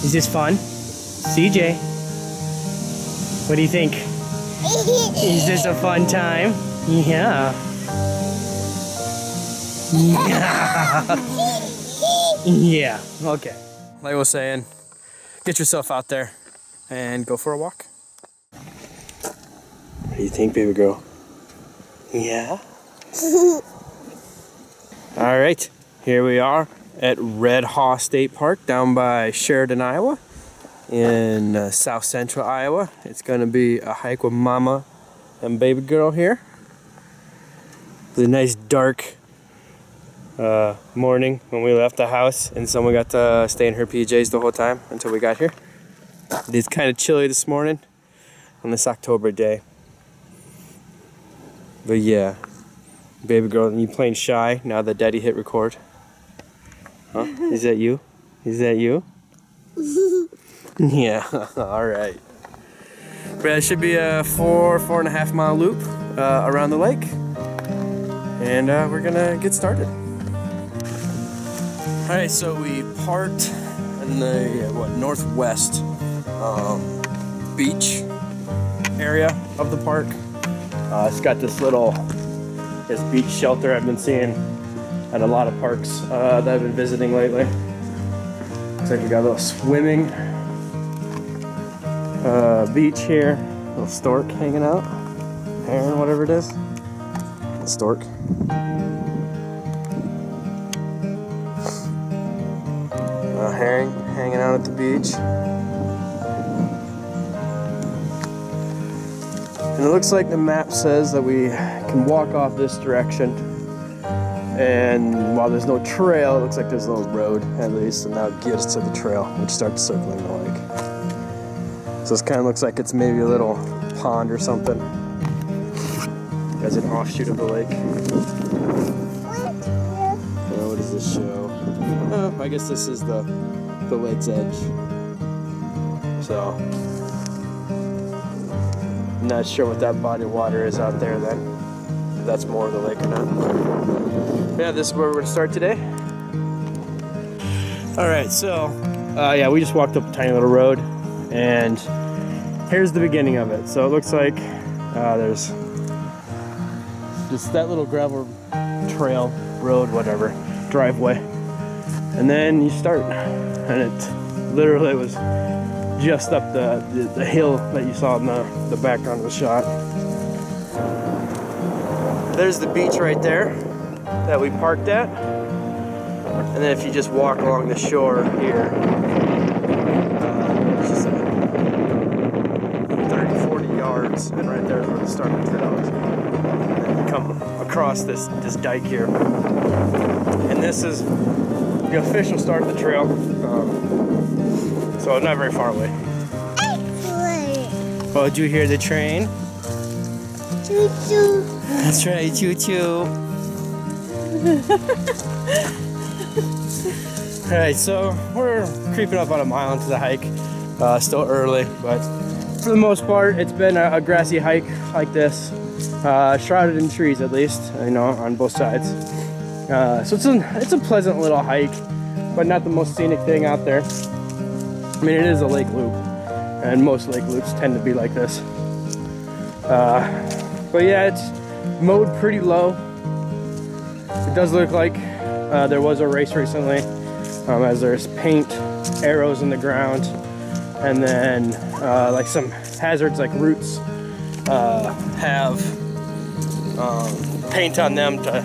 Is this fun? CJ, what do you think? Is this a fun time? Yeah. Yeah, okay. Like I was saying, get yourself out there and go for a walk. What do you think, baby girl? Yeah? All right, here we are at Red Haw State Park down by Sheridan, Iowa, in south central Iowa. It's gonna be a hike with mama and baby girl here. It's a nice dark morning when we left the house, and someone got to stay in her PJs the whole time until we got here. It's kind of chilly this morning on this October day. But yeah, baby girl, you playing shy now that daddy hit record? Huh? Is that you? Is that you? Yeah, alright. But it should be a 4.5 mile loop around the lake. And we're gonna get started. Alright, so we parked in the northwest beach area of the park. It's got this beach shelter I've been seeing at a lot of parks that I've been visiting lately. Looks like we got a little swimming beach here. A little stork hanging out. Heron, whatever it is. A stork. A herring hanging out at the beach. And it looks like the map says that we can walk off this direction. And while there's no trail, it looks like there's a little road at least, and that gets to the trail, which starts circling the lake. So this kind of looks like it's maybe a little pond or something as an offshoot of the lake. What does this show? Oh, I guess this is the lake's edge. So I'm not sure what that body of water is out there then. If that's more of the lake or not. Yeah, this is where we're gonna start today. All right, so yeah, we just walked up a tiny little road, and here's the beginning of it. So it looks like there's just that little gravel trail, road, whatever, driveway, and then you start, and it literally was just up the hill that you saw in the background of the shot. There's the beach right there that we parked at, and then if you just walk along the shore here, it's just 30-40 yards, and right there is where the start of the trail is. And then you come across this dike here, and this is the official start of the trail, so not very far away. Oh, did you hear the train? Choo choo. That's right, choo choo. Alright, so we're creeping up on a mile into the hike. Still early, but for the most part, it's been a grassy hike like this, shrouded in trees at least, you know, on both sides. So it's a pleasant little hike, but not the most scenic thing out there. I mean, it is a lake loop, and most lake loops tend to be like this. But yeah, it's mowed pretty low. It does look like there was a race recently, as there's paint, arrows in the ground, and then like some hazards like roots have paint on them to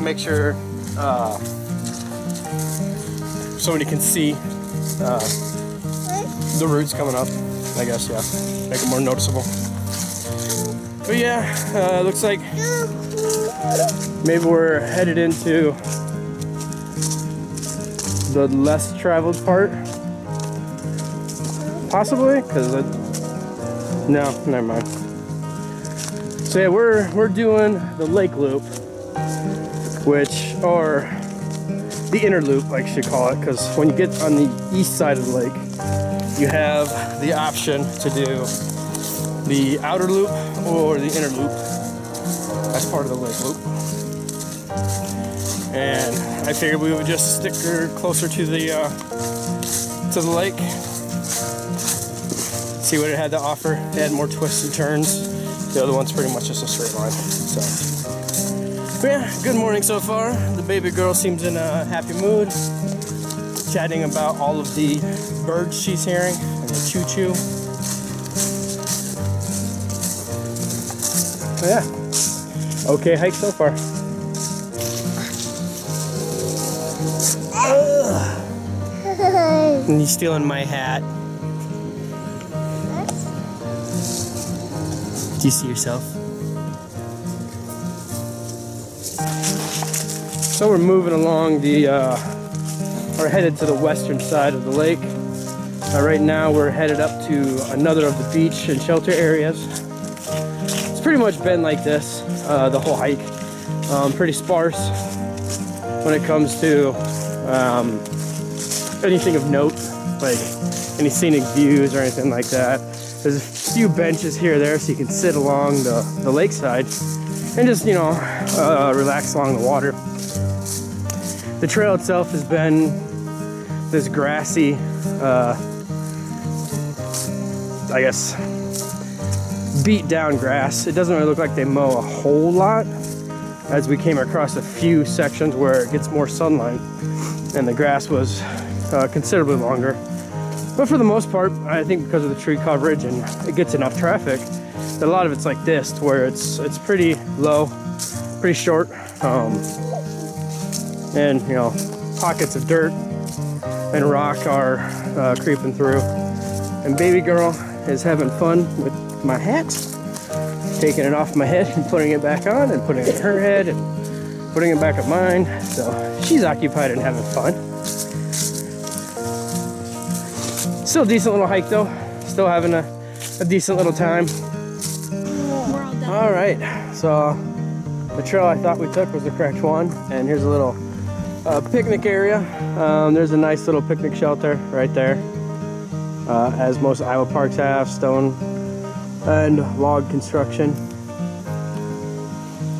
make sure somebody can see the roots coming up, I guess, yeah, make it more noticeable. But yeah, looks like maybe we're headed into the less traveled part, possibly, because no, never mind. So yeah, we're doing the lake loop, which, or the inner loop, I should call it, because when you get on the east side of the lake, you have the option to do the outer loop or the inner loop as part of the lake loop. And I figured we would just stick her closer to the to the lake. See what it had to offer. It had more twists and turns. The other one's pretty much just a straight line. So, but yeah, good morning so far. The baby girl seems in a happy mood, chatting about all of the birds she's hearing and the choo-choo. So yeah, okay hike so far. And he's stealing my hat. Do you see yourself? So we're moving along we're headed to the western side of the lake. Right now we're headed up to another of the beach and shelter areas. It's pretty much been like this the whole hike. Pretty sparse when it comes to anything of note, like any scenic views or anything like that. There's a few benches here or there so you can sit along the lakeside and just, you know, relax along the water. The trail itself has been this grassy, I guess, beat down grass. It doesn't really look like they mow a whole lot, as we came across a few sections where it gets more sunlight and the grass was considerably longer. But for the most part, I think because of the tree coverage and it gets enough traffic, that a lot of it's like this, to where it's pretty low, pretty short, and you know, pockets of dirt and rock are creeping through. And baby girl is having fun with my hat, taking it off my head and putting it back on, and putting it in her head and putting it back on mine. So she's occupied and having fun. Still a decent little hike though. Still having a decent little time. All right, so the trail I thought we took was the correct one. And here's a little picnic area. There's a nice little picnic shelter right there. As most Iowa parks have, stone and log construction.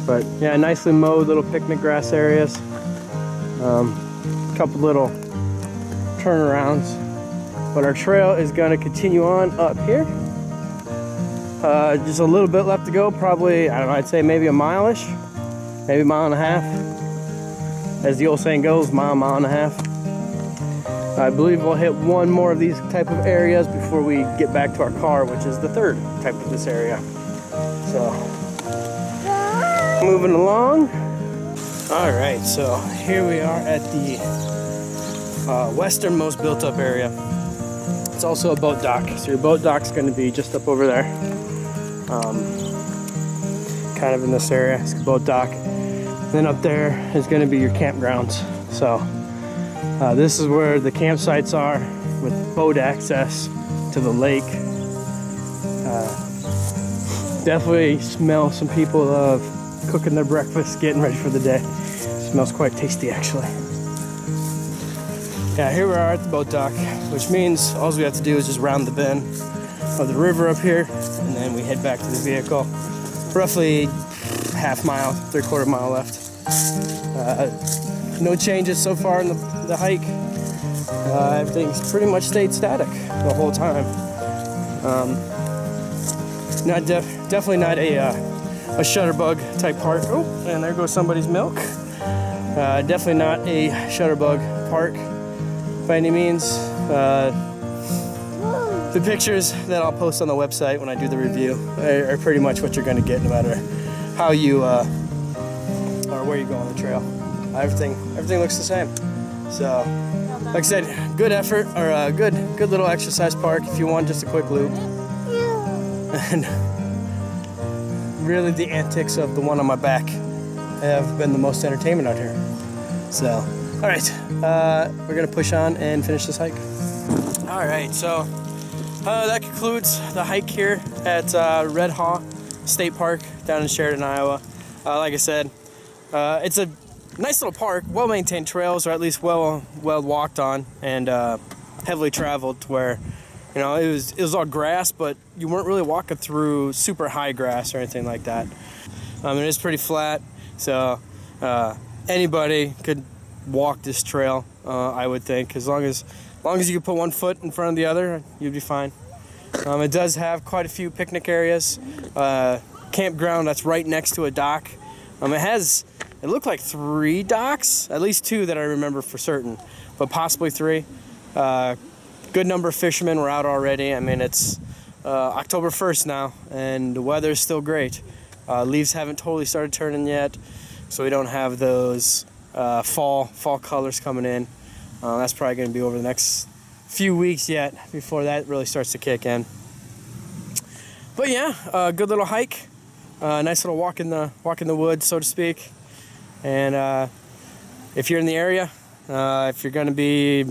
But yeah, nicely mowed little picnic grass areas. Couple little turnarounds. But our trail is going to continue on up here. Just a little bit left to go, probably, I don't know, I'd say maybe a mile-ish, maybe a mile and a half. As the old saying goes, mile and a half. I believe we'll hit one more of these type of areas before we get back to our car, which is the third type of this area. So, moving along. All right, so here we are at the westernmost built-up area. It's also a boat dock, so your boat dock's going to be just up over there, kind of in this area. It's a boat dock. And then up there is going to be your campgrounds. So this is where the campsites are, with boat access to the lake. Definitely smell some people cooking their breakfast, getting ready for the day. Smells quite tasty, actually. Yeah, here we are at the boat dock, which means all we have to do is just round the bend of the river up here, and then we head back to the vehicle. Roughly half mile, 3/4 mile left. No changes so far in the hike. Everything's pretty much stayed static the whole time. Definitely not a shutterbug type park. Oh, and there goes somebody's milk. Definitely not a shutterbug park by any means. The pictures that I'll post on the website when I do the review are pretty much what you're going to get, no matter how you or where you go on the trail. Everything looks the same. So, like I said, good effort, or a good little exercise park if you want just a quick loop. And really, the antics of the one on my back have been the most entertainment out here. So, all right, we're gonna push on and finish this hike. All right, so that concludes the hike here at Red Haw State Park down in Sheridan, Iowa. Like I said, it's a nice little park, well-maintained trails, or at least well walked on, and heavily traveled, to where, you know, it was all grass, but you weren't really walking through super high grass or anything like that. It is pretty flat, so anybody could walk this trail, I would think, as long as As long as you can put one foot in front of the other, you'd be fine. It does have quite a few picnic areas. Campground that's right next to a dock. It looked like 3 docks, at least 2 that I remember for certain, but possibly 3. Good number of fishermen were out already. I mean, it's October 1st now, and the weather's still great. Leaves haven't totally started turning yet, so we don't have those fall colors coming in. That's probably going to be over the next few weeks yet before that really starts to kick in. But yeah, good little hike, nice little walk in the woods, so to speak. And if you're in the area, if you're going to be,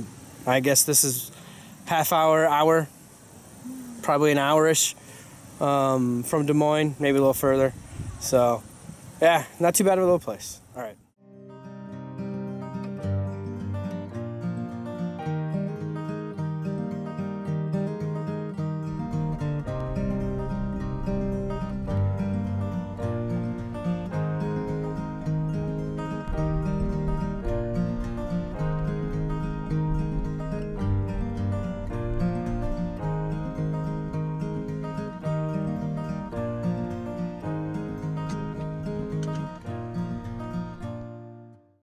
I guess this is hour, probably an hour-ish from Des Moines, maybe a little further. So yeah, not too bad of a little place. All right.